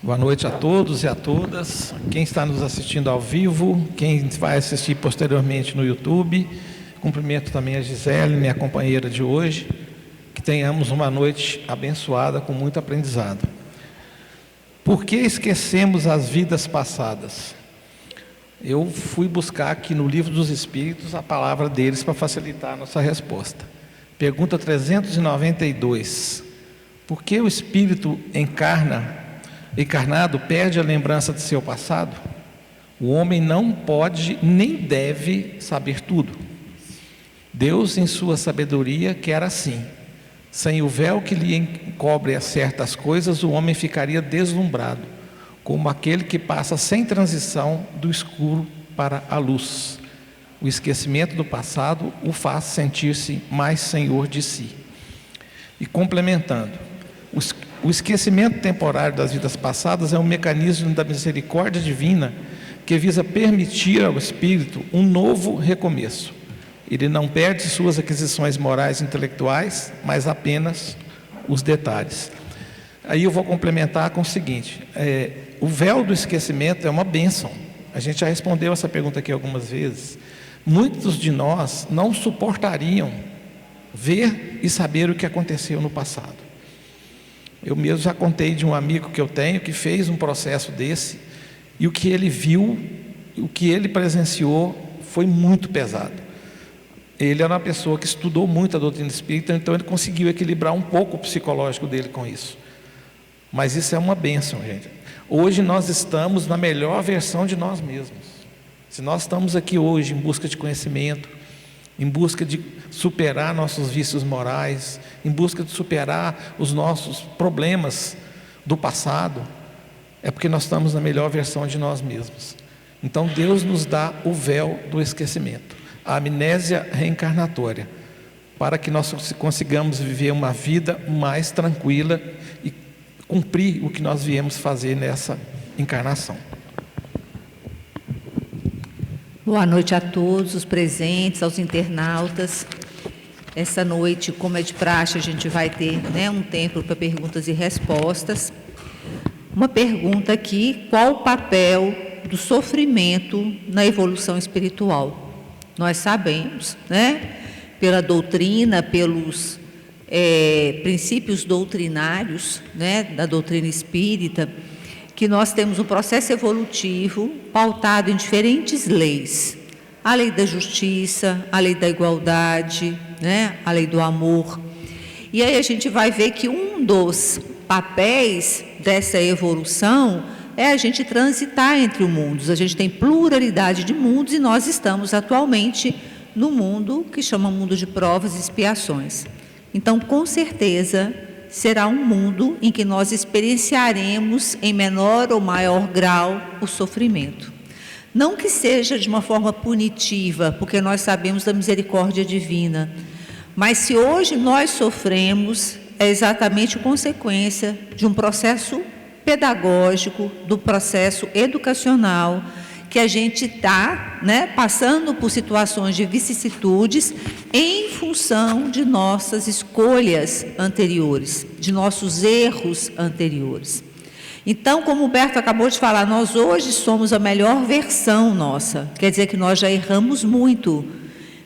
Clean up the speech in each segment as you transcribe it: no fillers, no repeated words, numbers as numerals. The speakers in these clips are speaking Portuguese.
Boa noite a todos e a todas, quem está nos assistindo ao vivo, quem vai assistir posteriormente no YouTube. Cumprimento também a Gisele, minha companheira de hoje. Que tenhamos uma noite abençoada com muito aprendizado. Por que esquecemos as vidas passadas? Eu fui buscar aqui no Livro dos Espíritos a palavra deles para facilitar a nossa resposta. Pergunta 392. Por que o espírito encarnado perde a lembrança de seu passado? O homem não pode nem deve saber tudo. Deus, em sua sabedoria, quer assim. Sem o véu que lhe encobre a certas coisas, o homem ficaria deslumbrado, como aquele que passa sem transição do escuro para a luz. O esquecimento do passado o faz sentir-se mais senhor de si. E complementando, o esquecimento temporário das vidas passadas é um mecanismo da misericórdia divina que visa permitir ao espírito um novo recomeço. Ele não perde suas aquisições morais e intelectuais, mas apenas os detalhes. Aí eu vou complementar com o seguinte, o véu do esquecimento é uma bênção. A gente já respondeu essa pergunta aqui algumas vezes. Muitos de nós não suportariam ver e saber o que aconteceu no passado. Eu mesmo já contei de um amigo que eu tenho que fez um processo desse, e o que ele viu, o que ele presenciou foi muito pesado. Ele era uma pessoa que estudou muito a doutrina espírita, então ele conseguiu equilibrar um pouco o psicológico dele com isso. Mas isso é uma bênção, gente. Hoje nós estamos na melhor versão de nós mesmos. Se nós estamos aqui hoje em busca de conhecimento, em busca de superar nossos vícios morais, em busca de superar os nossos problemas do passado, é porque nós estamos na melhor versão de nós mesmos. Então Deus nos dá o véu do esquecimento, a amnésia reencarnatória, para que nós consigamos viver uma vida mais tranquila e cumprir o que nós viemos fazer nessa encarnação. Boa noite a todos os presentes, aos internautas. Essa noite, como é de praxe, a gente vai ter um tempo para perguntas e respostas. Uma pergunta aqui: qual o papel do sofrimento na evolução espiritual? Nós sabemos, pela doutrina, pelos princípios doutrinários, da doutrina espírita, que nós temos um processo evolutivo pautado em diferentes leis. A lei da justiça, a lei da igualdade, a lei do amor. E aí a gente vai ver que um dos papéis dessa evolução é a gente transitar entre os mundos. A gente tem pluralidade de mundos e nós estamos atualmente no mundo que chama mundo de provas e expiações. Então, com certeza, será um mundo em que nós experienciaremos em menor ou maior grau o sofrimento. Não que seja de uma forma punitiva, porque nós sabemos da misericórdia divina, mas se hoje nós sofremos, é exatamente consequência de um processo pedagógico, do processo educacional, que a gente está passando por situações de vicissitudes em função de nossas escolhas anteriores, de nossos erros anteriores. Então, como o Humberto acabou de falar, nós hoje somos a melhor versão nossa, quer dizer que nós já erramos muito,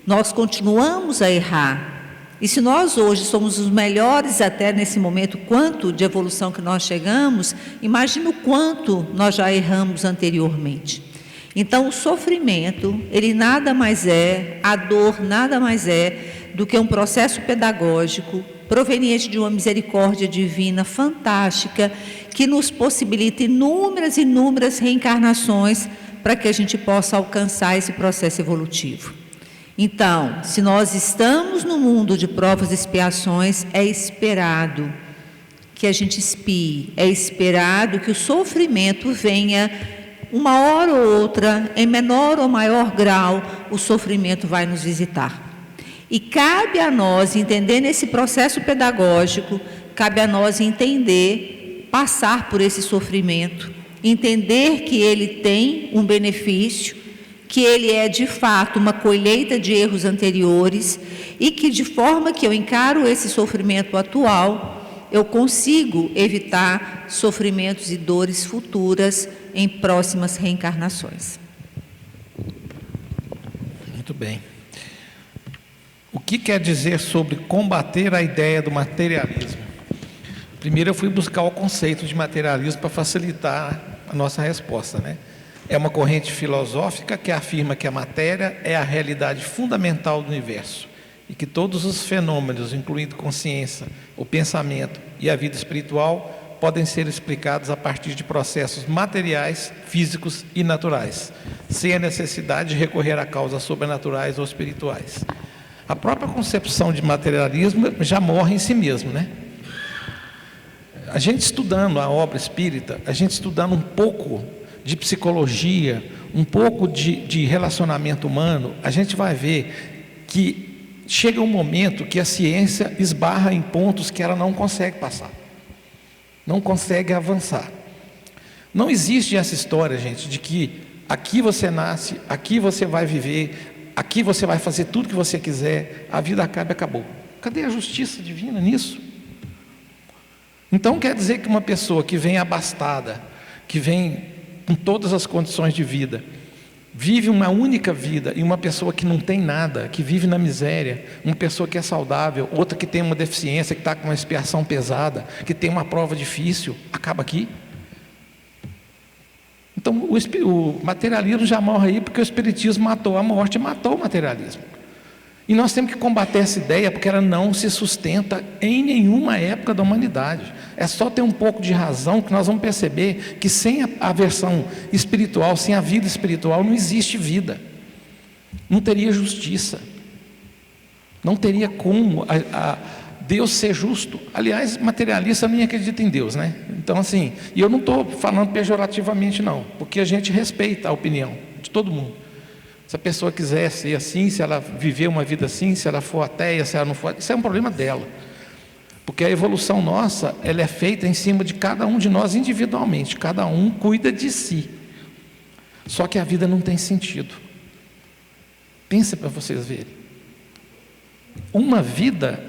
nós continuamos a errar. E se nós hoje somos os melhores até nesse momento, quanto de evolução que nós chegamos, imagina o quanto nós já erramos anteriormente. Então, o sofrimento, ele nada mais é, a dor nada mais é do que um processo pedagógico proveniente de uma misericórdia divina fantástica que nos possibilita inúmeras reencarnações para que a gente possa alcançar esse processo evolutivo. Então, se nós estamos no mundo de provas e expiações, é esperado que a gente expie, é esperado que o sofrimento venha. Uma hora ou outra, em menor ou maior grau, o sofrimento vai nos visitar. E cabe a nós entender nesse processo pedagógico, cabe a nós entender, passar por esse sofrimento, entender que ele tem um benefício, que ele é de fato uma colheita de erros anteriores e que de forma que eu encaro esse sofrimento atual, eu consigo evitar sofrimentos e dores futuras em próximas reencarnações. Muito bem. O que quer dizer sobre combater a ideia do materialismo? Primeiro eu fui buscar o conceito de materialismo para facilitar a nossa resposta, né? É uma corrente filosófica que afirma que a matéria é a realidade fundamental do universo e que todos os fenômenos, incluindo consciência, o pensamento e a vida espiritual, podem ser explicados a partir de processos materiais, físicos e naturais, sem a necessidade de recorrer a causas sobrenaturais ou espirituais. A própria concepção de materialismo já morre em si mesmo, né? A gente estudando a obra espírita, a gente estudando um pouco de psicologia, um pouco de relacionamento humano, a gente vai ver que chega um momento que a ciência esbarra em pontos que ela não consegue passar, não consegue avançar. Não existe essa história, gente, de que aqui você nasce, aqui você vai viver, aqui você vai fazer tudo que você quiser, a vida acaba e acabou. Cadê a justiça divina nisso? Então quer dizer que uma pessoa que vem abastada, que vem com todas as condições de vida, vive uma única vida, e uma pessoa que não tem nada, que vive na miséria, uma pessoa que é saudável, outra que tem uma deficiência, que está com uma expiação pesada, que tem uma prova difícil, acaba aqui? Então o materialismo já morre aí porque o espiritismo matou a morte, matou o materialismo. E nós temos que combater essa ideia porque ela não se sustenta em nenhuma época da humanidade. É só ter um pouco de razão que nós vamos perceber que sem a versão espiritual, sem a vida espiritual, não existe vida. Não teria justiça. Não teria como Deus ser justo. Aliás, materialista nem acredita em Deus, né? Então assim, e eu não estou falando pejorativamente não, porque a gente respeita a opinião de todo mundo. Se a pessoa quiser ser assim, se ela viver uma vida assim, se ela for ateia, se ela não for, isso é um problema dela. Porque a evolução nossa, ela é feita em cima de cada um de nós individualmente, cada um cuida de si. Só que a vida não tem sentido. Pensa para vocês verem. Uma vida,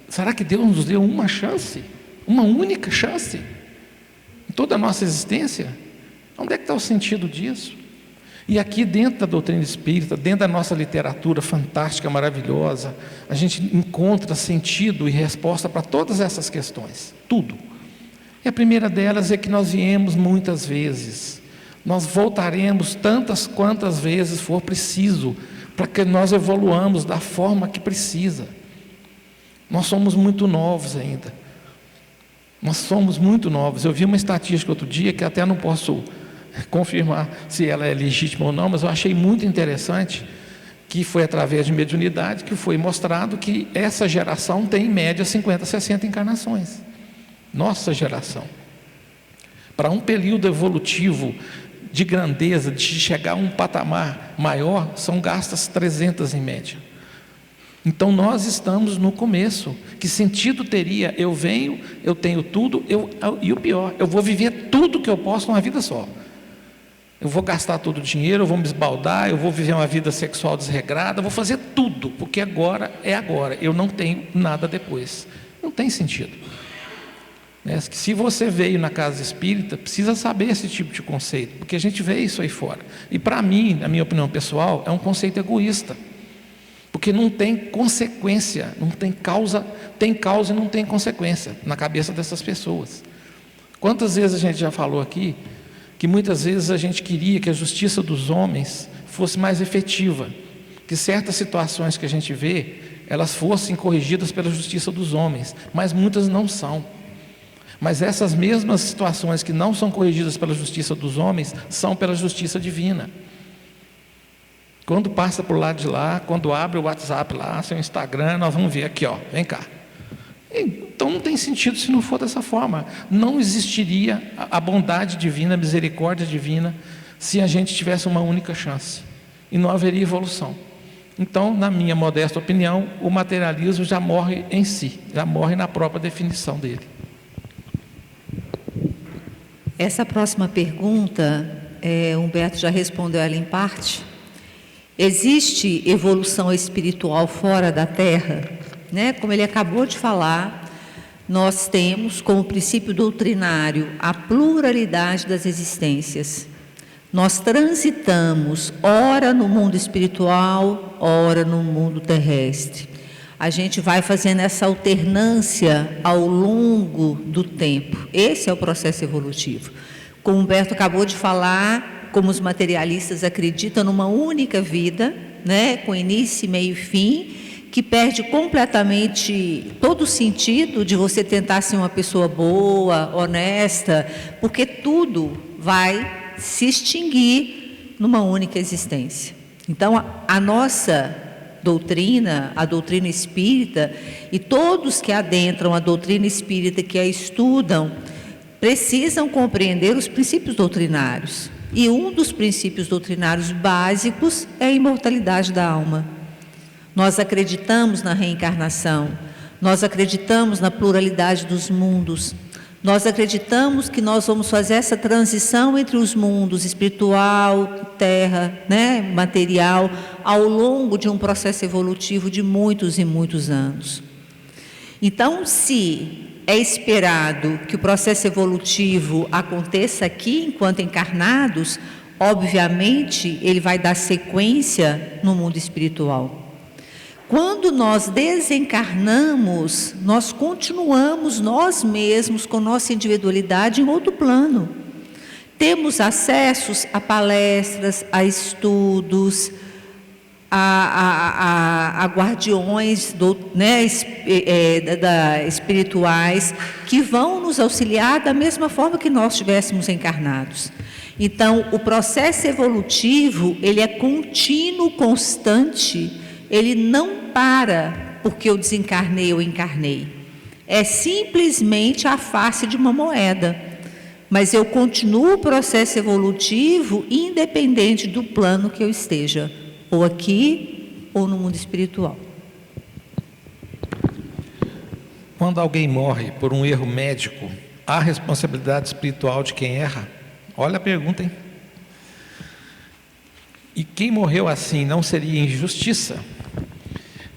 será que Deus nos deu uma chance? Uma única chance? Em toda a nossa existência? Onde é que está o sentido disso? E aqui dentro da doutrina espírita, dentro da nossa literatura fantástica, maravilhosa, a gente encontra sentido e resposta para todas essas questões, tudo. E a primeira delas é que nós viemos muitas vezes, nós voltaremos tantas quantas vezes for preciso, para que nós evoluamos da forma que precisa. Nós somos muito novos ainda, nós somos muito novos. Eu vi uma estatística outro dia, que até não posso confirmar se ela é legítima ou não, mas eu achei muito interessante, que foi através de mediunidade que foi mostrado que essa geração tem em média 50, 60 encarnações. Nossa geração. Para um período evolutivo de grandeza, de chegar a um patamar maior, são gastas 300 em média. Então nós estamos no começo. Que sentido teria? Eu venho, eu tenho tudo, e o pior, eu vou viver tudo que eu posso numa vida só. Eu vou gastar todo o dinheiro, eu vou me esbaldar, eu vou viver uma vida sexual desregrada, eu vou fazer tudo, porque agora é agora, eu não tenho nada depois. Não tem sentido. Se você veio na casa espírita, precisa saber esse tipo de conceito, porque a gente vê isso aí fora. E para mim, na minha opinião pessoal, é um conceito egoísta, porque não tem consequência, não tem causa e não tem consequência na cabeça dessas pessoas. Quantas vezes a gente já falou aqui que muitas vezes a gente queria que a justiça dos homens fosse mais efetiva, que certas situações que a gente vê, elas fossem corrigidas pela justiça dos homens, mas muitas não são. Mas essas mesmas situações que não são corrigidas pela justiça dos homens, são pela justiça divina. Quando passa por lado de lá, quando abre o WhatsApp lá, seu Instagram, nós vamos ver aqui, ó, vem cá. Então não tem sentido se não for dessa forma. Não existiria a bondade divina, a misericórdia divina, se a gente tivesse uma única chance. E não haveria evolução. Então, na minha modesta opinião, o materialismo já morre em si, já morre na própria definição dele. Essa próxima pergunta, Humberto já respondeu ela em parte. Existe evolução espiritual fora da Terra? Como ele acabou de falar, Nós temos como princípio doutrinário a pluralidade das existências. Nós transitamos, ora no mundo espiritual, ora no mundo terrestre. A gente vai fazendo essa alternância ao longo do tempo. Esse é o processo evolutivo. Como o Humberto acabou de falar, como os materialistas acreditam numa única vida, né, com início, meio e fim, que perde completamente todo o sentido de você tentar ser uma pessoa boa, honesta, porque tudo vai se extinguir numa única existência. Então, a nossa doutrina, a doutrina espírita, e todos que adentram a doutrina espírita, que a estudam, precisam compreender os princípios doutrinários. E um dos princípios doutrinários básicos é a imortalidade da alma. Nós acreditamos na reencarnação, nós acreditamos na pluralidade dos mundos, nós acreditamos que nós vamos fazer essa transição entre os mundos espiritual, terra, né, material, ao longo de um processo evolutivo de muitos e muitos anos. Então, se é esperado que o processo evolutivo aconteça aqui enquanto encarnados, obviamente ele vai dar sequência no mundo espiritual. Quando nós desencarnamos, nós continuamos nós mesmos com nossa individualidade em outro plano. Temos acessos a palestras, a estudos, a guardiões espirituais que vão nos auxiliar da mesma forma que nós estivéssemos encarnados. Então, o processo evolutivo, ele é contínuo, constante. Ele não para porque eu desencarnei ou encarnei. É simplesmente a face de uma moeda. Mas eu continuo o processo evolutivo independente do plano que eu esteja, ou aqui ou no mundo espiritual. Quando alguém morre por um erro médico, há responsabilidade espiritual de quem erra? Olha a pergunta, hein? E quem morreu assim não seria injustiça?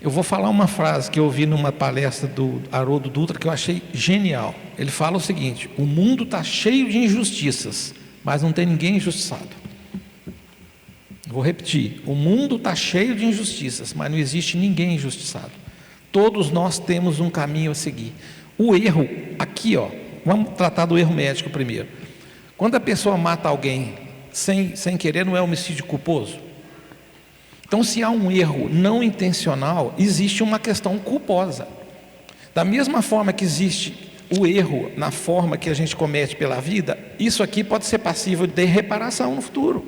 Eu vou falar uma frase que eu ouvi numa palestra do Haroldo Dutra que eu achei genial. Ele fala o seguinte: o mundo está cheio de injustiças, mas não tem ninguém injustiçado. Vou repetir: o mundo está cheio de injustiças, mas não existe ninguém injustiçado. Todos nós temos um caminho a seguir. O erro, aqui ó, vamos tratar do erro médico primeiro. Quando a pessoa mata alguém sem querer, não é homicídio culposo? Então, se há um erro não intencional, existe uma questão culposa. Da mesma forma que existe o erro na forma que a gente comete pela vida, isso aqui pode ser passível de reparação no futuro.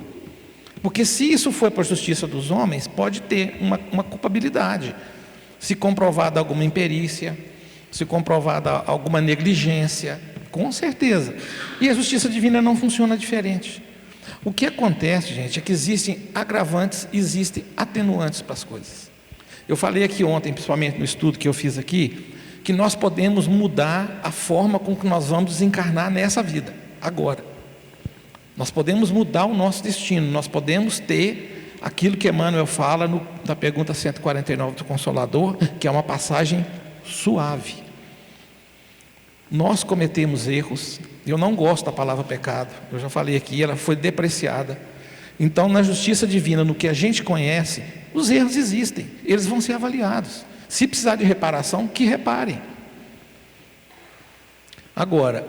Porque se isso for por justiça dos homens, pode ter uma culpabilidade. Se comprovada alguma imperícia, se comprovada alguma negligência, com certeza. E a justiça divina não funciona diferente. O que acontece, gente, é que existem agravantes, existem atenuantes para as coisas. Eu falei aqui ontem, principalmente no estudo que eu fiz aqui, que nós podemos mudar a forma com que nós vamos desencarnar nessa vida, agora. Nós podemos mudar o nosso destino, nós podemos ter aquilo que Emmanuel fala na pergunta 149 do Consolador, que é uma passagem suave. Nós cometemos erros. Eu não gosto da palavra pecado, eu já falei aqui, ela foi depreciada. Então, na justiça divina, no que a gente conhece, os erros existem, eles vão ser avaliados. Se precisar de reparação, que reparem. Agora,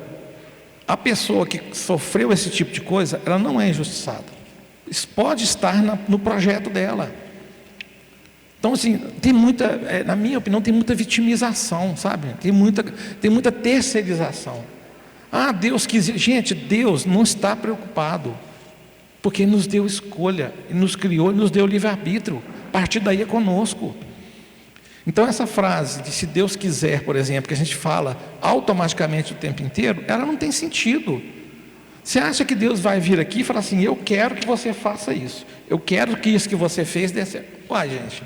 a pessoa que sofreu esse tipo de coisa, ela não é injustiçada. Isso pode estar no projeto dela. Então, assim, tem muita, na minha opinião, tem muita vitimização, sabe? Tem muita terceirização. Ah, Deus quis... Gente, Deus não está preocupado, porque Ele nos deu escolha, Ele nos criou, Ele nos deu livre-arbítrio. A partir daí é conosco. Então, essa frase de se Deus quiser, por exemplo, que a gente fala automaticamente o tempo inteiro, ela não tem sentido. Você acha que Deus vai vir aqui e falar assim: eu quero que você faça isso, eu quero que isso que você fez dê certo? Uai, gente,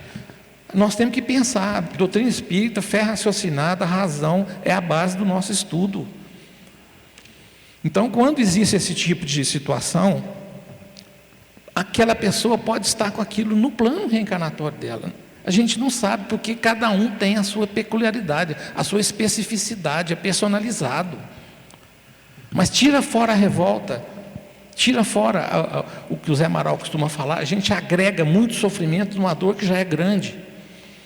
nós temos que pensar. Doutrina espírita, fé raciocinada, a razão é a base do nosso estudo. Então, quando existe esse tipo de situação, aquela pessoa pode estar com aquilo no plano reencarnatório dela. A gente não sabe, porque cada um tem a sua peculiaridade, a sua especificidade, é personalizado. Mas tira fora a revolta, tira fora o que o Zé Amaral costuma falar, a gente agrega muito sofrimento numa dor que já é grande,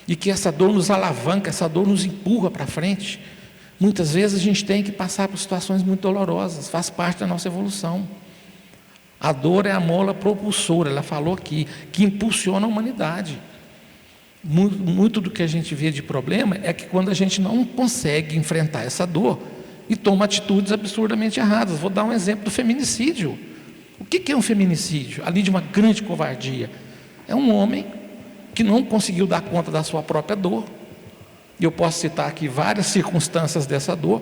e que essa dor nos alavanca, essa dor nos empurra para frente. Muitas vezes a gente tem que passar por situações muito dolorosas, faz parte da nossa evolução. A dor é a mola propulsora, ela falou aqui, que impulsiona a humanidade. Muito do que a gente vê de problema é que quando a gente não consegue enfrentar essa dor e toma atitudes absurdamente erradas. Vou dar um exemplo do feminicídio. O que é um feminicídio? Além de uma grande covardia, é um homem que não conseguiu dar conta da sua própria dor. E eu posso citar aqui várias circunstâncias dessa dor.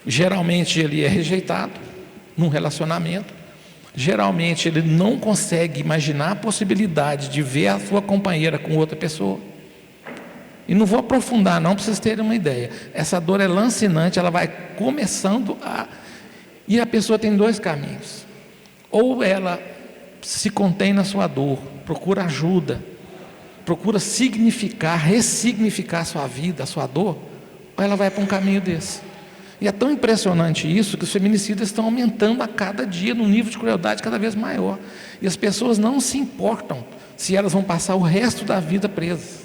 Geralmente ele é rejeitado num relacionamento. Geralmente ele não consegue imaginar a possibilidade de ver a sua companheira com outra pessoa. E não vou aprofundar não, para vocês terem uma ideia. Essa dor é lancinante, ela vai começando a... E a pessoa tem dois caminhos. Ou ela se contém na sua dor, procura ajuda, procura significar, ressignificar a sua vida, a sua dor, ou ela vai para um caminho desse. E é tão impressionante isso, que os feminicídios estão aumentando a cada dia, num nível de crueldade cada vez maior. E as pessoas não se importam se elas vão passar o resto da vida presas.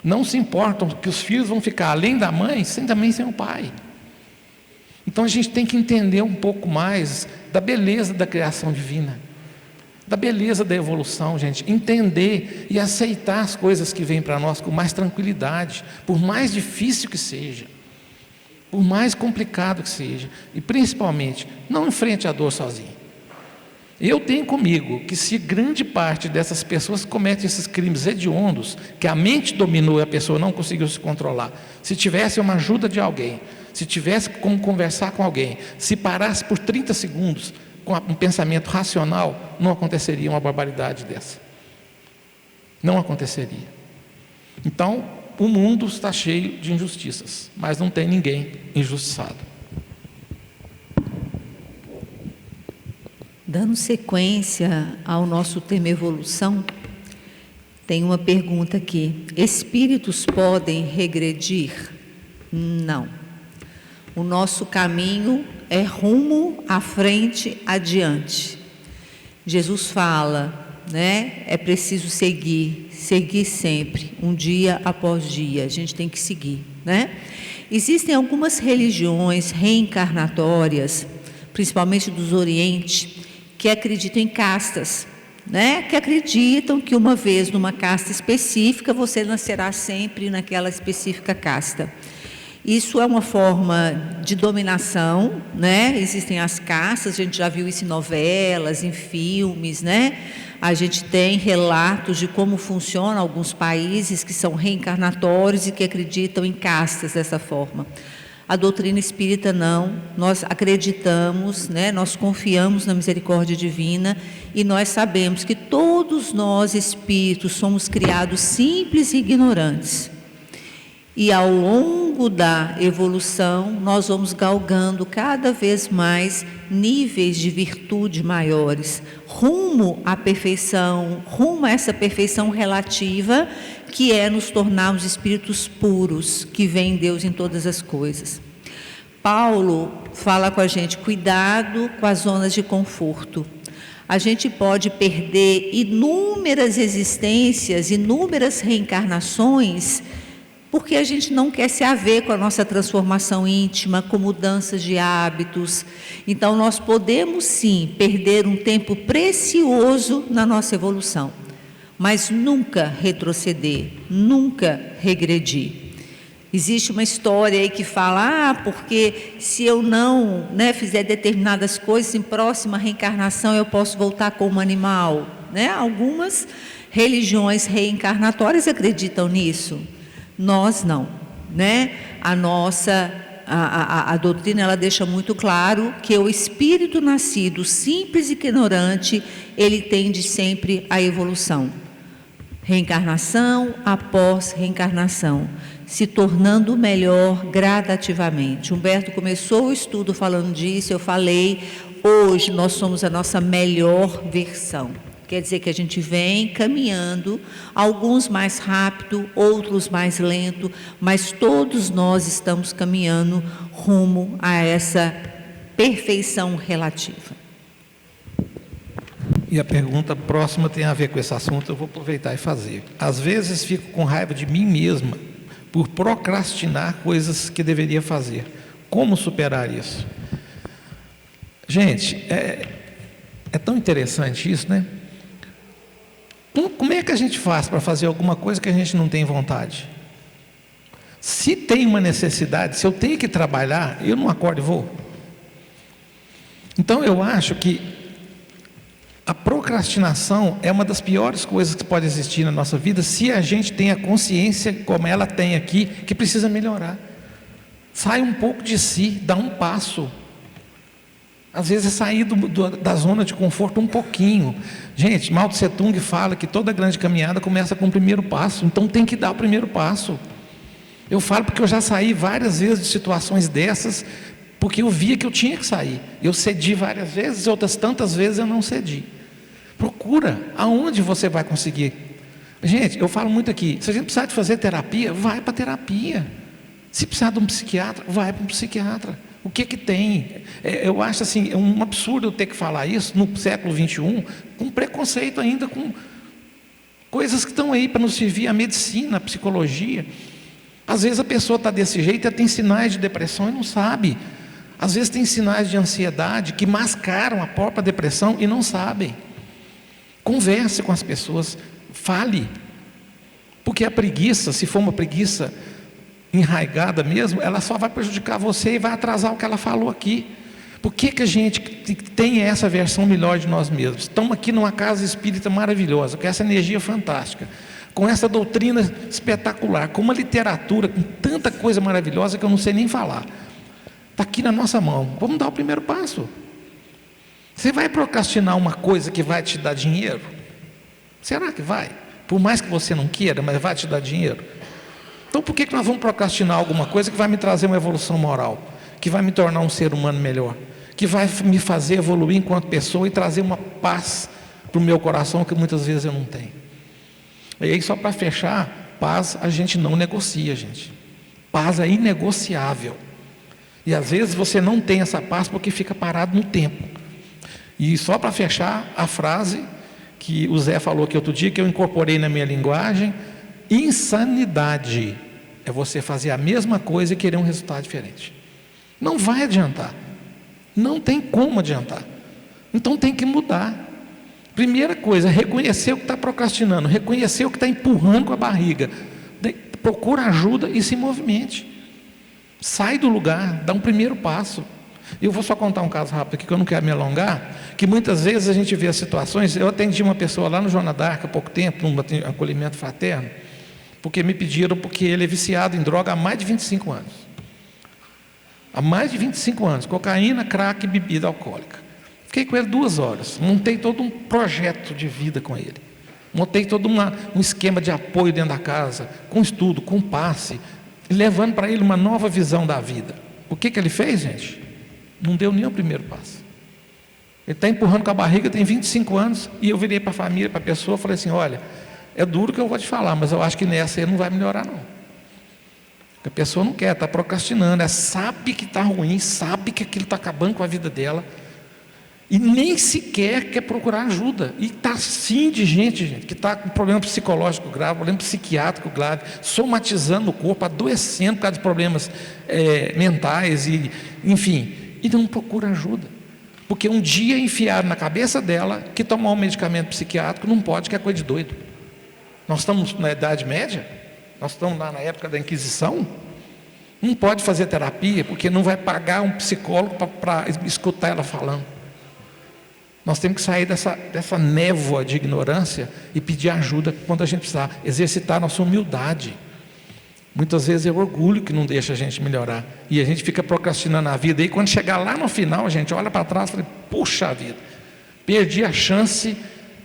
Não se importam que os filhos vão ficar, além da mãe, também sem o pai. Então a gente tem que entender um pouco mais da beleza da criação divina, da beleza da evolução, gente. Entender e aceitar as coisas que vêm para nós com mais tranquilidade, por mais difícil que seja. Por mais complicado que seja, e principalmente, não enfrente a dor sozinho. Eu tenho comigo que se grande parte dessas pessoas cometem esses crimes hediondos, que a mente dominou e a pessoa não conseguiu se controlar, se tivesse uma ajuda de alguém, se tivesse como conversar com alguém, se parasse por 30 segundos com um pensamento racional, não aconteceria uma barbaridade dessa. Não aconteceria. Então, o mundo está cheio de injustiças, mas não tem ninguém injustiçado. Dando sequência ao nosso tema evolução, tem uma pergunta aqui. Espíritos podem regredir? Não. O nosso caminho é rumo à frente, adiante. Jesus fala, né? É preciso seguir sempre, um dia após dia, a gente tem que seguir, né? Existem algumas religiões reencarnatórias, principalmente dos Oriente, que acreditam em castas, né? Que acreditam que uma vez numa casta específica, você nascerá sempre naquela específica casta. Isso é uma forma de dominação, né? Existem as castas, a gente já viu isso em novelas, em filmes, né? A gente tem relatos de como funcionam alguns países que são reencarnatórios e que acreditam em castas dessa forma. A doutrina espírita não, nós acreditamos, né? Nós confiamos na misericórdia divina e nós sabemos que todos nós espíritos somos criados simples e ignorantes. E ao longo da evolução, nós vamos galgando cada vez mais níveis de virtude maiores, rumo à perfeição, rumo a essa perfeição relativa, que é nos tornarmos espíritos puros, que vem Deus em todas as coisas. Paulo fala com a gente, cuidado com as zonas de conforto. A gente pode perder inúmeras existências, inúmeras reencarnações, porque a gente não quer se haver com a nossa transformação íntima, com mudanças de hábitos. Então, nós podemos sim perder um tempo precioso na nossa evolução, mas nunca retroceder, nunca regredir. Existe uma história aí que fala, porque se eu não, né, fizer determinadas coisas, em próxima reencarnação eu posso voltar como animal, né? Algumas religiões reencarnatórias acreditam nisso. Nós não, né? A doutrina, ela deixa muito claro que o espírito nascido simples e ignorante, ele tende sempre à evolução. Reencarnação após reencarnação, se tornando melhor gradativamente. Humberto começou o estudo falando disso, eu falei, hoje nós somos a nossa melhor versão. Quer dizer que a gente vem caminhando, alguns mais rápido, outros mais lento, mas todos nós estamos caminhando rumo a essa perfeição relativa. E a pergunta próxima tem a ver com esse assunto, eu vou aproveitar e fazer. Às vezes fico com raiva de mim mesma por procrastinar coisas que deveria fazer. Como superar isso? Gente, é tão interessante isso, né? Como é que a gente faz para fazer alguma coisa que a gente não tem vontade? Se tem uma necessidade, se eu tenho que trabalhar, eu não acordo e vou. Então eu acho que a procrastinação é uma das piores coisas que pode existir na nossa vida, se a gente tem a consciência, como ela tem aqui, que precisa melhorar. Sai um pouco de si, dá um passo. Às vezes é sair da zona de conforto um pouquinho. Gente, Mao Tse Tung fala que toda grande caminhada começa com o primeiro passo, então tem que dar o primeiro passo. Eu falo porque eu já saí várias vezes de situações dessas, porque eu via que eu tinha que sair. Eu cedi várias vezes, outras tantas vezes eu não cedi. Procura aonde você vai conseguir. Gente, eu falo muito aqui, se a gente precisar de fazer terapia, vai para terapia. Se precisar de um psiquiatra, vai para um psiquiatra. O que tem? Eu acho assim, é um absurdo eu ter que falar isso no século XXI, com preconceito ainda, com coisas que estão aí para nos servir, a medicina, a psicologia. Às vezes a pessoa está desse jeito, ela tem sinais de depressão e não sabe. Às vezes tem sinais de ansiedade que mascaram a própria depressão e não sabem. Converse com as pessoas, fale. Porque a preguiça, se for uma preguiça enraigada mesmo, ela só vai prejudicar você e vai atrasar o que ela falou aqui. Por que a gente tem essa versão melhor de nós mesmos? Estamos aqui numa casa espírita maravilhosa, com essa energia fantástica, com essa doutrina espetacular, com uma literatura, com tanta coisa maravilhosa que eu não sei nem falar. Está aqui na nossa mão, vamos dar o primeiro passo. Você vai procrastinar uma coisa que vai te dar dinheiro? Será que vai? Por mais que você não queira, mas vai te dar dinheiro? Então por que nós vamos procrastinar alguma coisa que vai me trazer uma evolução moral, que vai me tornar um ser humano melhor, que vai me fazer evoluir enquanto pessoa e trazer uma paz para o meu coração que muitas vezes eu não tenho? E aí, só para fechar, paz a gente não negocia, gente. Paz é inegociável. E às vezes você não tem essa paz porque fica parado no tempo. E só para fechar, a frase que o Zé falou aqui outro dia, que eu incorporei na minha linguagem: insanidade é você fazer a mesma coisa e querer um resultado diferente. Não vai adiantar. Não tem como adiantar. Então tem que mudar. Primeira coisa, reconhecer o que está procrastinando, reconhecer o que está empurrando com a barriga. Procura ajuda e se movimente. Sai do lugar, dá um primeiro passo. Eu vou só contar um caso rápido aqui, que eu não quero me alongar, que muitas vezes a gente vê as situações. Eu atendi uma pessoa lá no Joana d'Arc há pouco tempo, num acolhimento fraterno, porque me pediram, porque ele é viciado em droga há mais de 25 anos. Há mais de 25 anos, cocaína, crack e bebida alcoólica. Fiquei com ele 2 horas, montei todo um projeto de vida com ele. Montei todo um esquema de apoio dentro da casa, com estudo, com passe, levando para ele uma nova visão da vida. O que ele fez, gente? Não deu nem o primeiro passo. Ele está empurrando com a barriga, tem 25 anos, e eu virei para a família, para a pessoa, falei assim: olha, é duro que eu vou te falar, mas eu acho que nessa aí não vai melhorar não. Porque a pessoa não quer, está procrastinando, sabe que está ruim, sabe que aquilo está acabando com a vida dela, e nem sequer quer procurar ajuda. E está sim de gente que está com problema psicológico grave, problema psiquiátrico grave, somatizando o corpo, adoecendo por causa de problemas mentais, e, enfim, e não procura ajuda. Porque um dia enfiaram na cabeça dela que tomar um medicamento psiquiátrico não pode, que é coisa de doido. Nós estamos na Idade Média, nós estamos lá na época da Inquisição. Não pode fazer terapia, porque não vai pagar um psicólogo para escutar ela falando. Nós temos que sair dessa névoa de ignorância e pedir ajuda quando a gente precisar, exercitar a nossa humildade. Muitas vezes é o orgulho que não deixa a gente melhorar, e a gente fica procrastinando a vida, e quando chegar lá no final, a gente olha para trás e fala: puxa vida, perdi a chance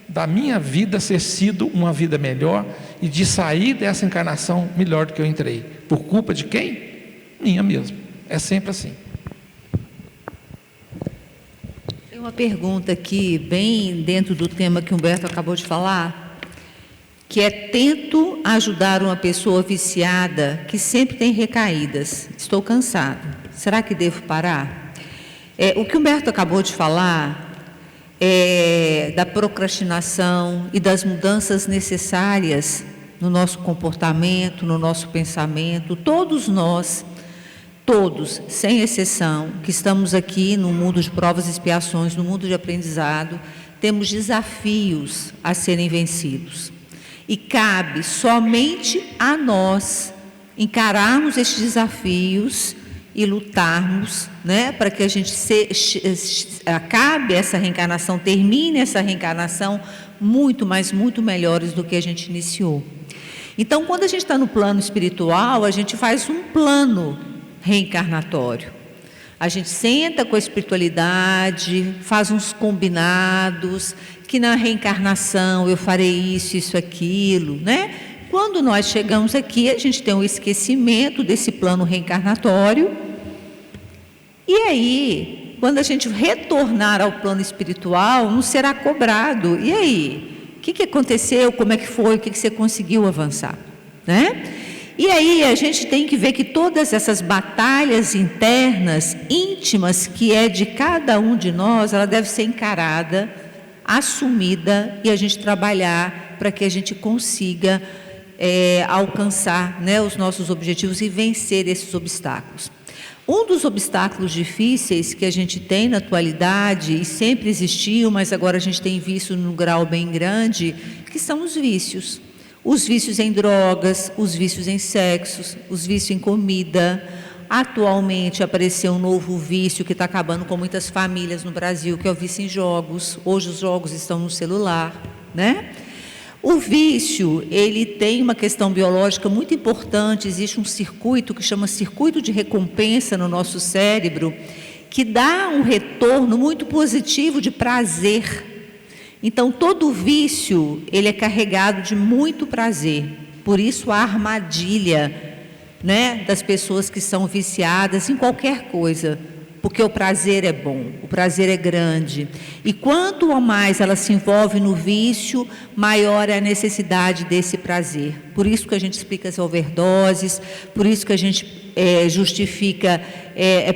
da minha vida ser sido uma vida melhor, e de sair dessa encarnação melhor do que eu entrei. Por culpa de quem? Minha mesmo. É sempre assim. Tem uma pergunta aqui, bem dentro do tema que o Humberto acabou de falar, que é: tento ajudar uma pessoa viciada que sempre tem recaídas. Estou cansado. Será que devo parar? O que o Humberto acabou de falar da procrastinação e das mudanças necessárias no nosso comportamento, no nosso pensamento. Todos nós, todos, sem exceção, que estamos aqui no mundo de provas e expiações, no mundo de aprendizado, temos desafios a serem vencidos. E cabe somente a nós encararmos estes desafios e lutarmos, né, para que a gente acabe essa reencarnação, termine essa reencarnação muito melhores do que a gente iniciou. Então, quando a gente está no plano espiritual, a gente faz um plano reencarnatório. A gente senta com a espiritualidade, faz uns combinados, que na reencarnação eu farei isso, isso, aquilo, né? Quando nós chegamos aqui, a gente tem um esquecimento desse plano reencarnatório. E aí, quando a gente retornar ao plano espiritual, não será cobrado. E aí? O que aconteceu? Como é que foi? O que você conseguiu avançar? Né? E aí a gente tem que ver que todas essas batalhas internas, íntimas, que é de cada um de nós, ela deve ser encarada, assumida, e a gente trabalhar para que a gente consiga alcançar, né, os nossos objetivos e vencer esses obstáculos. Um dos obstáculos difíceis que a gente tem na atualidade, e sempre existiu, mas agora a gente tem visto num grau bem grande, que são os vícios. Os vícios em drogas, os vícios em sexos, os vícios em comida. Atualmente apareceu um novo vício que está acabando com muitas famílias no Brasil, que é o vício em jogos. Hoje os jogos estão no celular, né? O vício, ele tem uma questão biológica muito importante. Existe um circuito que chama circuito de recompensa no nosso cérebro, que dá um retorno muito positivo de prazer. Então, todo vício, ele é carregado de muito prazer. Por isso, a armadilha, né, das pessoas que são viciadas em qualquer coisa. Porque o prazer é bom, o prazer é grande. E quanto mais ela se envolve no vício, maior é a necessidade desse prazer. Por isso que a gente explica as overdoses, por isso que a gente justifica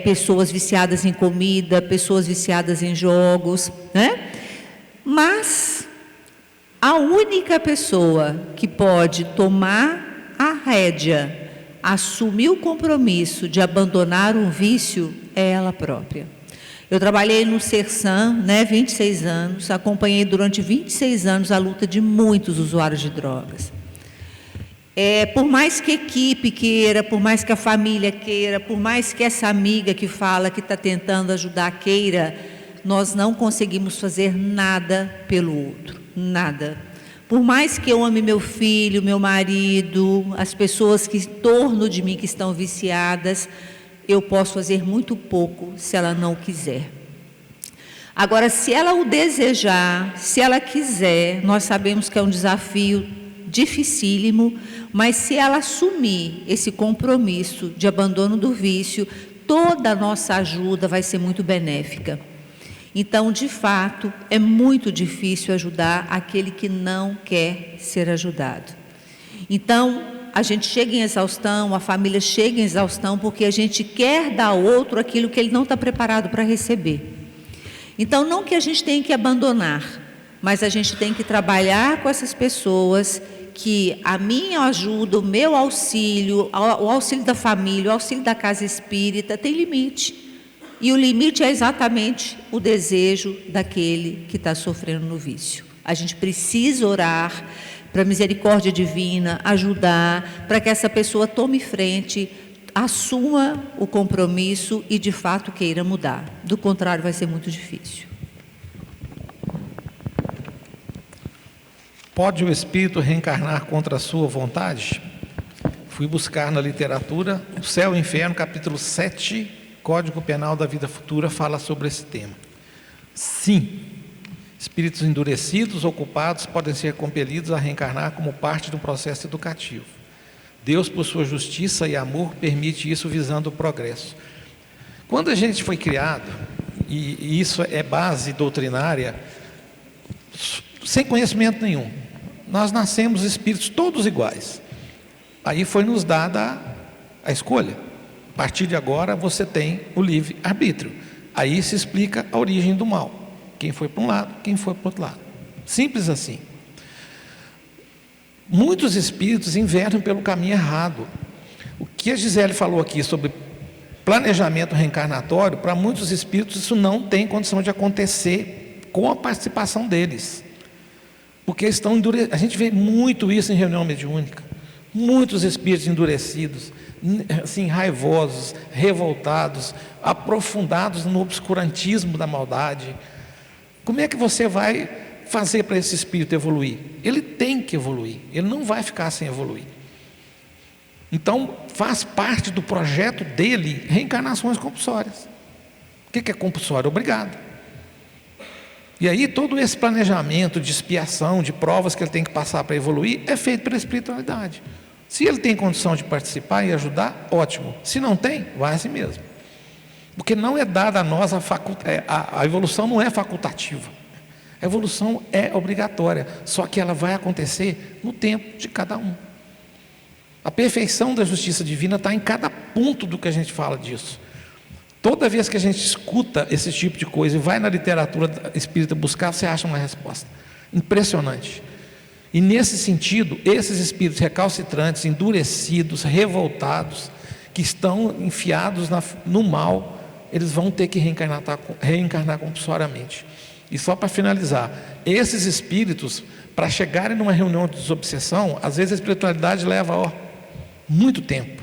pessoas viciadas em comida, pessoas viciadas em jogos, né? Mas a única pessoa que pode tomar a rédea, assumir o compromisso de abandonar um vício, é ela própria. Eu trabalhei no Sersan, né, 26 anos, acompanhei durante 26 anos a luta de muitos usuários de drogas. Por mais que a equipe queira, por mais que a família queira, por mais que essa amiga que fala que está tentando ajudar queira, nós não conseguimos fazer nada pelo outro, nada. Por mais que eu ame meu filho, meu marido, as pessoas que em torno de mim que estão viciadas, eu posso fazer muito pouco se ela não quiser. Agora, se ela o desejar, se ela quiser, nós sabemos que é um desafio dificílimo, mas se ela assumir esse compromisso de abandono do vício, toda a nossa ajuda vai ser muito benéfica. Então, de fato, é muito difícil ajudar aquele que não quer ser ajudado. Então, a gente chega em exaustão, a família chega em exaustão, porque a gente quer dar ao outro aquilo que ele não está preparado para receber. Então, não que a gente tenha que abandonar, mas a gente tem que trabalhar com essas pessoas que a minha ajuda, o meu auxílio, o auxílio da família, o auxílio da casa espírita tem limite. E o limite é exatamente o desejo daquele que está sofrendo no vício. A gente precisa orar para a misericórdia divina, ajudar, para que essa pessoa tome frente, assuma o compromisso e de fato queira mudar. Do contrário, vai ser muito difícil. Pode o espírito reencarnar contra a sua vontade? Fui buscar na literatura, O Céu e o Inferno, capítulo 7, Código Penal da Vida Futura, fala sobre esse tema. Sim, espíritos endurecidos ou culpados podem ser compelidos a reencarnar como parte de um processo educativo. Deus, por sua justiça e amor, permite isso visando o progresso. Quando a gente foi criado, e isso é base doutrinária, sem conhecimento nenhum. Nós nascemos espíritos todos iguais. Aí foi nos dada a escolha. A partir de agora você tem o livre-arbítrio. Aí se explica a origem do mal. Quem foi para um lado, quem foi para o outro lado. Simples assim. Muitos espíritos invertem pelo caminho errado. O que a Gisele falou aqui sobre planejamento reencarnatório, para muitos espíritos isso não tem condição de acontecer com a participação deles. Porque estão endurecidos. A gente vê muito isso em reunião mediúnica. Muitos espíritos endurecidos, assim, raivosos, revoltados, aprofundados no obscurantismo da maldade. Como é que você vai fazer para esse espírito evoluir? Ele tem que evoluir, ele não vai ficar sem evoluir. Então, faz parte do projeto dele reencarnações compulsórias. O que é compulsório? Obrigado. E aí todo esse planejamento de expiação, de provas que ele tem que passar para evoluir, é feito pela espiritualidade. Se ele tem condição de participar e ajudar, ótimo. Se não tem, vai assim mesmo. Porque não é dada a nós a evolução não é facultativa. A evolução é obrigatória, só que ela vai acontecer no tempo de cada um. A perfeição da justiça divina está em cada ponto do que a gente fala disso. Toda vez que a gente escuta esse tipo de coisa e vai na literatura espírita buscar, você acha uma resposta. Impressionante. E nesse sentido, esses espíritos recalcitrantes, endurecidos, revoltados, que estão enfiados no mal, eles vão ter que reencarnar compulsoriamente. E só para finalizar, esses espíritos, para chegarem numa reunião de desobsessão, às vezes a espiritualidade leva muito tempo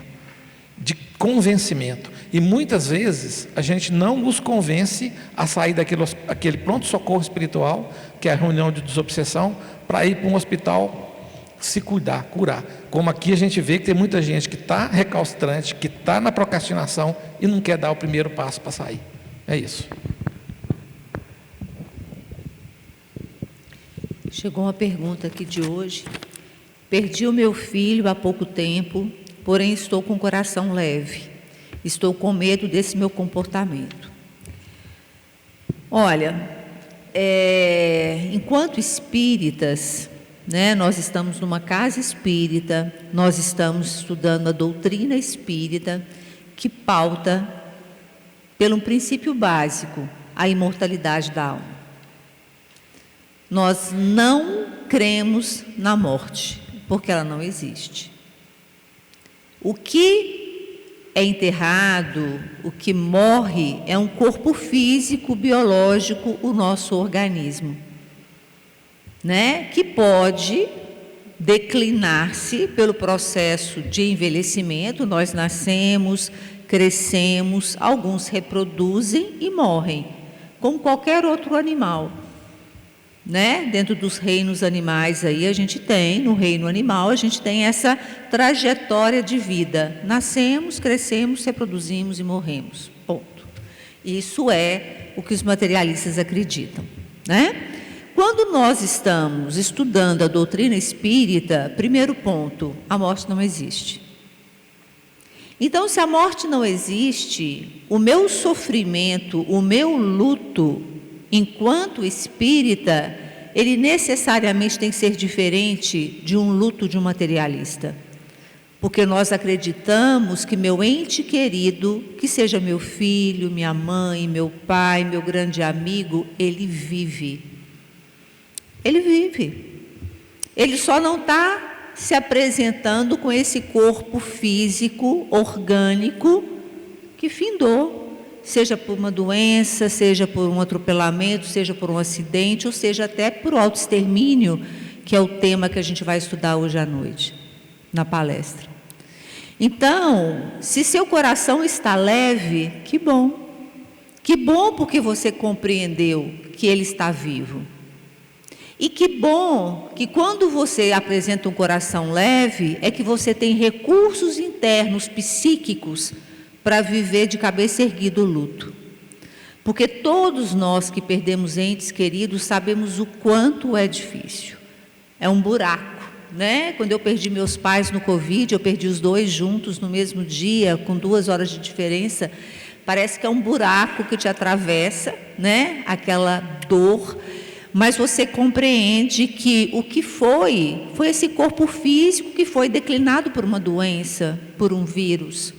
de convencimento. E muitas vezes a gente não os convence a sair daquele pronto-socorro espiritual, que é a reunião de desobsessão, para ir para um hospital se cuidar, curar. Como aqui a gente vê que tem muita gente que está recalcitrante, que está na procrastinação e não quer dar o primeiro passo para sair. É isso. Chegou uma pergunta aqui de hoje. Perdi o meu filho há pouco tempo, porém estou com o coração leve. Estou com medo desse meu comportamento. Olha, enquanto espíritas, né, nós estamos numa casa espírita, nós estamos estudando a doutrina espírita, que pauta, pelo princípio básico, a imortalidade da alma. Nós não cremos na morte, porque ela não existe. O que é enterrado, o que morre, é um corpo físico, biológico, o nosso organismo, né? Que pode declinar-se pelo processo de envelhecimento. Nós nascemos, crescemos, alguns reproduzem e morrem, como qualquer outro animal. Né? Dentro dos reinos animais aí a gente tem, no reino animal a gente tem essa trajetória de vida, nascemos, crescemos, reproduzimos e morremos, ponto. Isso é o que os materialistas acreditam, né? Quando nós estamos estudando a doutrina espírita, primeiro ponto, a morte não existe. Então, se a morte não existe, o meu sofrimento, o meu luto, enquanto espírita, ele necessariamente tem que ser diferente de um luto de um materialista. Porque nós acreditamos que meu ente querido, que seja meu filho, minha mãe, meu pai, meu grande amigo, ele vive. Ele vive. Ele só não está se apresentando com esse corpo físico, orgânico, que findou. Seja por uma doença, seja por um atropelamento, seja por um acidente, ou seja até por autoextermínio, que é o tema que a gente vai estudar hoje à noite, na palestra. Então, se seu coração está leve, que bom. Que bom porque você compreendeu que ele está vivo. E que bom que quando você apresenta um coração leve, é que você tem recursos internos, psíquicos, para viver de cabeça erguida o luto. Porque todos nós que perdemos entes queridos sabemos o quanto é difícil. É um buraco, né? Quando eu perdi meus pais no Covid, eu perdi os dois juntos no mesmo dia, com 2 horas de diferença. Parece que é um buraco que te atravessa, né? Aquela dor, mas você compreende que o que foi esse corpo físico que foi declinado por uma doença, por um vírus.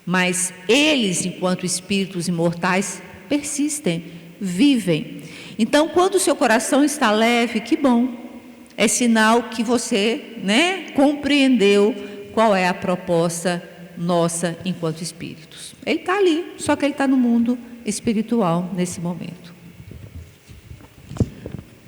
Mas eles, enquanto espíritos imortais, persistem, vivem. Então, quando o seu coração está leve, que bom. É sinal que você, né, compreendeu qual é a proposta nossa enquanto espíritos. Ele está ali, só que ele está no mundo espiritual nesse momento.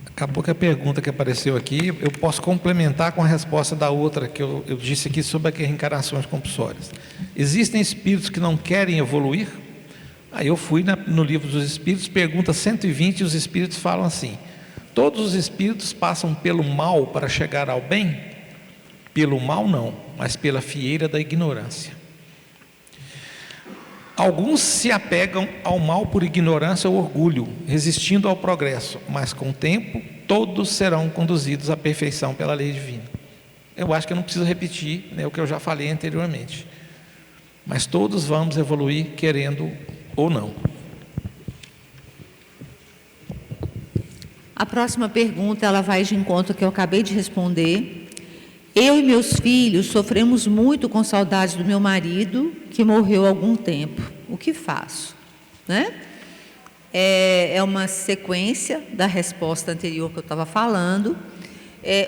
Acabou que a pergunta que apareceu aqui, eu posso complementar com a resposta da outra que eu disse aqui sobre as reencarnações compulsórias. Existem espíritos que não querem evoluir? Aí eu fui no livro dos espíritos, pergunta 120, e os espíritos falam assim: todos os espíritos passam pelo mal para chegar ao bem? Pelo mal não, mas pela fieira da ignorância. Alguns se apegam ao mal por ignorância ou orgulho, resistindo ao progresso, mas com o tempo todos serão conduzidos à perfeição pela lei divina. Eu acho que eu não preciso repetir, né, o que eu já falei anteriormente, mas todos vamos evoluir, querendo ou não. A próxima pergunta, ela vai de encontro ao que eu acabei de responder. Eu e meus filhos sofremos muito com saudades do meu marido, que morreu há algum tempo. O que faço? Né? É uma sequência da resposta anterior que eu estava falando.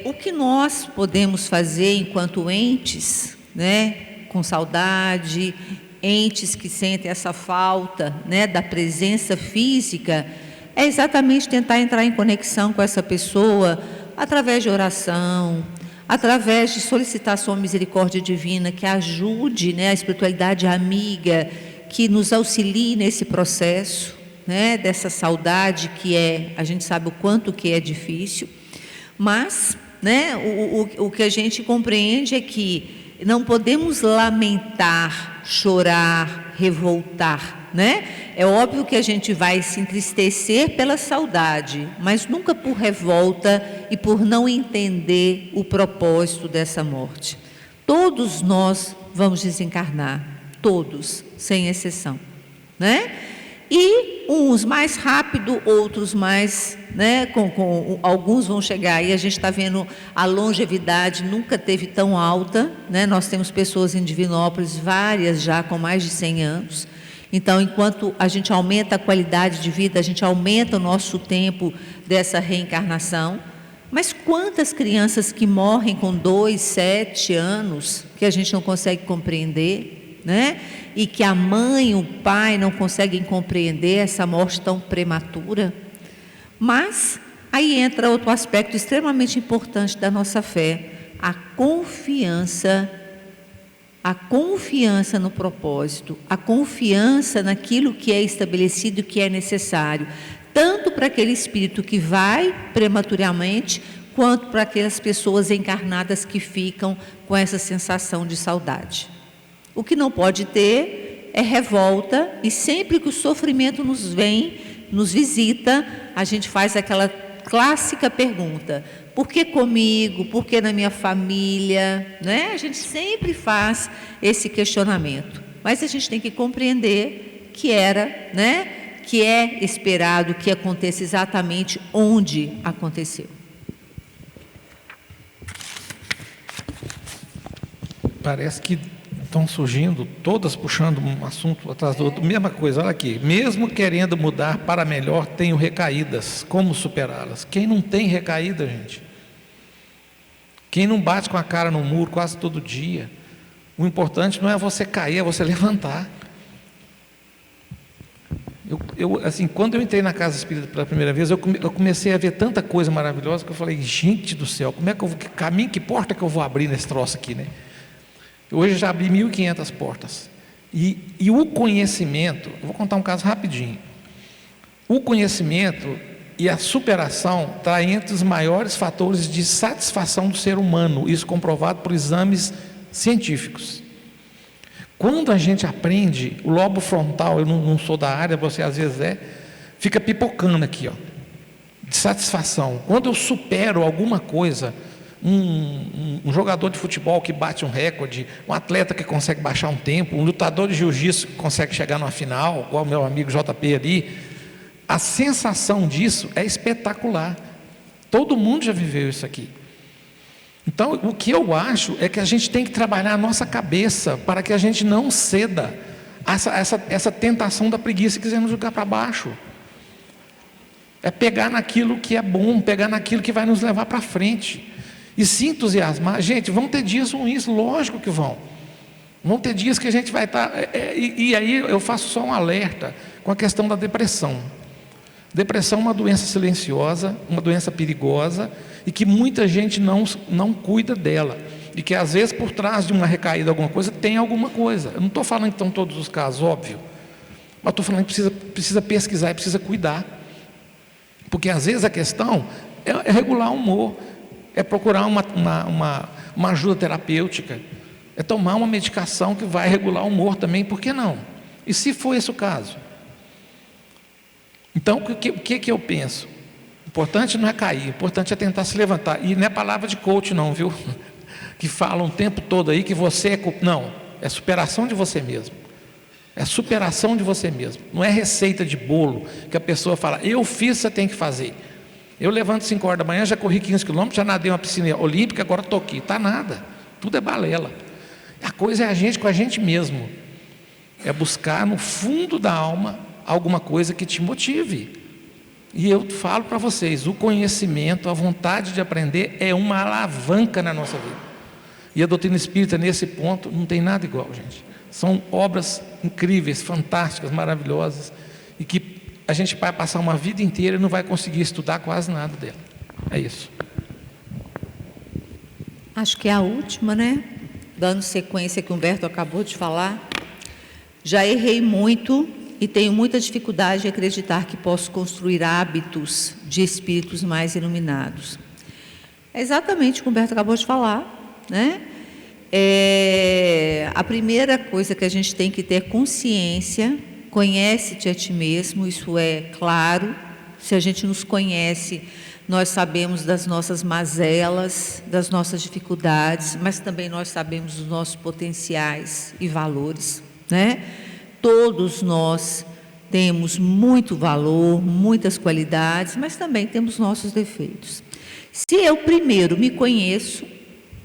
O que nós podemos fazer enquanto entes, né, com saudade, entes que sentem essa falta, né, da presença física, é exatamente tentar entrar em conexão com essa pessoa através de oração, através de solicitação à misericórdia divina que ajude, né, a espiritualidade amiga, que nos auxilie nesse processo, né, dessa saudade que a gente sabe o quanto que é difícil, mas, né, o que a gente compreende é que não podemos lamentar, chorar, revoltar, né? É óbvio que a gente vai se entristecer pela saudade, mas nunca por revolta e por não entender o propósito dessa morte. Todos nós vamos desencarnar, todos, sem exceção, né? E uns mais rápido, outros mais, né, alguns vão chegar aí, a gente está vendo a longevidade nunca teve tão alta, né? Nós temos pessoas em Divinópolis, várias já com mais de 100 anos. Então, enquanto a gente aumenta a qualidade de vida, a gente aumenta o nosso tempo dessa reencarnação. Mas quantas crianças que morrem com 2, 7 anos, que a gente não consegue compreender, né? E que a mãe, o pai não conseguem compreender essa morte tão prematura. Mas aí entra outro aspecto extremamente importante da nossa fé, a confiança no propósito, a confiança naquilo que é estabelecido e que é necessário, tanto para aquele espírito que vai prematuramente, quanto para aquelas pessoas encarnadas que ficam com essa sensação de saudade. O que não pode ter é revolta, e sempre que o sofrimento nos vem, nos visita, a gente faz aquela clássica pergunta: por que comigo? Por que na minha família? Né? A gente sempre faz esse questionamento, mas a gente tem que compreender que que é esperado que aconteça exatamente onde aconteceu. Parece que estão surgindo, todas puxando um assunto atrás do outro, mesma coisa. Olha aqui: mesmo querendo mudar para melhor, tenho recaídas, como superá-las? Quem não tem recaída, gente? Quem não bate com a cara no muro quase todo dia? O importante não é você cair, é você levantar. Assim, quando eu entrei na casa espírita pela primeira vez, eu comecei a ver tanta coisa maravilhosa que eu falei: gente do céu, como é que eu vou, que porta que eu vou abrir nesse troço aqui, né? Hoje eu já abri 1.500 portas. E o conhecimento, eu vou contar um caso rapidinho. O conhecimento e a superação está entre os maiores fatores de satisfação do ser humano, isso comprovado por exames científicos. Quando a gente aprende, o lobo frontal, eu não sou da área, você às vezes fica pipocando aqui, ó, de satisfação. Quando eu supero alguma coisa, um jogador de futebol que bate um recorde, um atleta que consegue baixar um tempo, um lutador de jiu-jitsu que consegue chegar numa final, igual o meu amigo JP ali. A sensação disso é espetacular. Todo mundo já viveu isso aqui. Então, o que eu acho é que a gente tem que trabalhar a nossa cabeça para que a gente não ceda a essa tentação da preguiça que nos jogar para baixo. É pegar naquilo que é bom, pegar naquilo que vai nos levar para frente. E se entusiasmar. Gente, vão ter dias ruins, lógico que vão. Vão ter dias que a gente vai estar... E aí eu faço só um alerta com a questão da depressão. Depressão é uma doença silenciosa, uma doença perigosa, e que muita gente não cuida dela. E que às vezes por trás de uma recaída, alguma coisa, tem alguma coisa. Eu não estou falando que estão todos os casos, óbvio. Mas estou falando que precisa pesquisar e precisa cuidar. Porque às vezes a questão é regular o humor, é procurar uma ajuda terapêutica, é tomar uma medicação que vai regular o humor também, por que não? E se for esse o caso? Então, o que eu penso? O importante não é cair, o importante é tentar se levantar. E não é palavra de coach não, viu? Que falam o tempo todo aí que você é... Não, é superação de você mesmo. É superação de você mesmo. Não é receita de bolo que a pessoa fala, eu fiz, você tem que fazer. Eu levanto 5 horas da manhã, já corri 15 quilômetros, já nadei uma piscina olímpica, agora estou aqui. Está nada, tudo é balela. A coisa é a gente com a gente mesmo. É buscar no fundo da alma alguma coisa que te motive. E eu falo para vocês, o conhecimento, a vontade de aprender é uma alavanca na nossa vida. E a doutrina espírita nesse ponto não tem nada igual, gente. São obras incríveis, fantásticas, maravilhosas, e que a gente vai passar uma vida inteira e não vai conseguir estudar quase nada dela. É isso. Acho que é a última, né? Dando sequência que o Humberto acabou de falar. Já errei muito e tenho muita dificuldade de acreditar que posso construir hábitos de espíritos mais iluminados. É exatamente o que o Humberto acabou de falar, né? A primeira coisa que a gente tem que ter consciência, conhece-te a ti mesmo, isso é claro. Se a gente nos conhece, nós sabemos das nossas mazelas, das nossas dificuldades, mas também nós sabemos dos nossos potenciais e valores, né? Todos nós temos muito valor, muitas qualidades, mas também temos nossos defeitos. Se eu primeiro me conheço,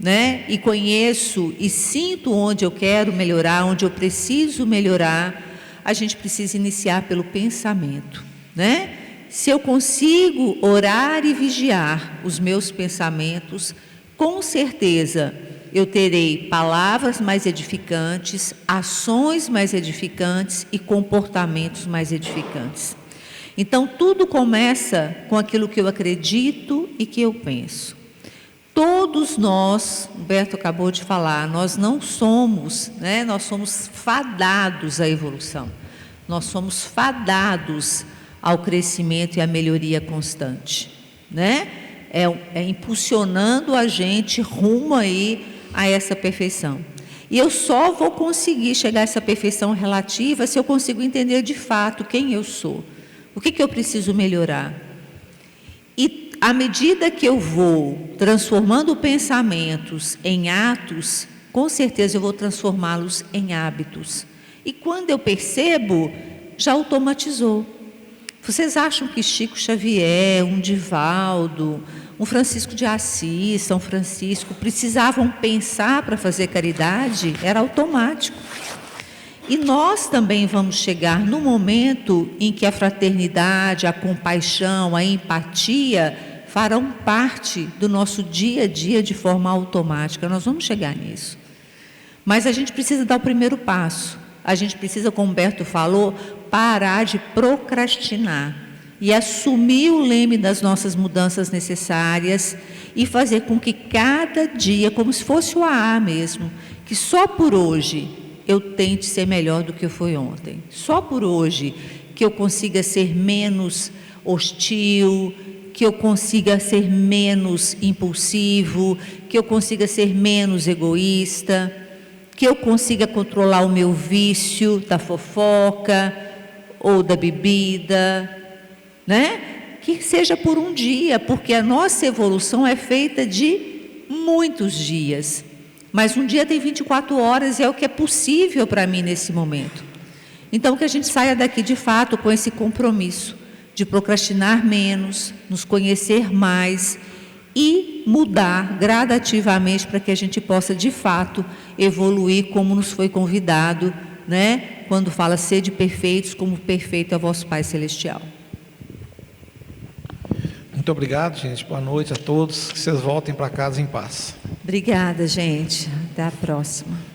né, e conheço e sinto onde eu quero melhorar, onde eu preciso melhorar, a gente precisa iniciar pelo pensamento, né? Se eu consigo orar e vigiar os meus pensamentos, com certeza eu terei palavras mais edificantes, ações mais edificantes e comportamentos mais edificantes. Então, tudo começa com aquilo que eu acredito e que eu penso. Todos nós, Humberto acabou de falar, nós não somos, né? Nós somos fadados à evolução. Nós somos fadados ao crescimento e à melhoria constante, né? É impulsionando a gente rumo aí a essa perfeição. E eu só vou conseguir chegar a essa perfeição relativa se eu consigo entender de fato quem eu sou. O que eu preciso melhorar? E à medida que eu vou transformando pensamentos em atos, com certeza eu vou transformá-los em hábitos. E quando eu percebo, já automatizou. Vocês acham que Chico Xavier, um Divaldo, um Francisco de Assis, São Francisco, precisavam pensar para fazer caridade? Era automático. E nós também vamos chegar no momento em que a fraternidade, a compaixão, a empatia farão parte do nosso dia a dia de forma automática. Nós vamos chegar nisso. Mas a gente precisa dar o primeiro passo. A gente precisa, como o Humberto falou, parar de procrastinar e assumir o leme das nossas mudanças necessárias e fazer com que cada dia, como se fosse o AA mesmo, que só por hoje eu tente ser melhor do que eu fui ontem. Só por hoje que eu consiga ser menos hostil, que eu consiga ser menos impulsivo, que eu consiga ser menos egoísta, que eu consiga controlar o meu vício da fofoca ou da bebida, né? Que seja por um dia, porque a nossa evolução é feita de muitos dias, mas um dia tem 24 horas e é o que é possível para mim nesse momento. Então, que a gente saia daqui de fato com esse compromisso de procrastinar menos, nos conhecer mais e mudar gradativamente para que a gente possa de fato evoluir como nos foi convidado, né? Quando fala sede perfeitos, como perfeito é o vosso Pai Celestial. Muito obrigado, gente. Boa noite a todos. Que vocês voltem para casa em paz. Obrigada, gente. Até a próxima.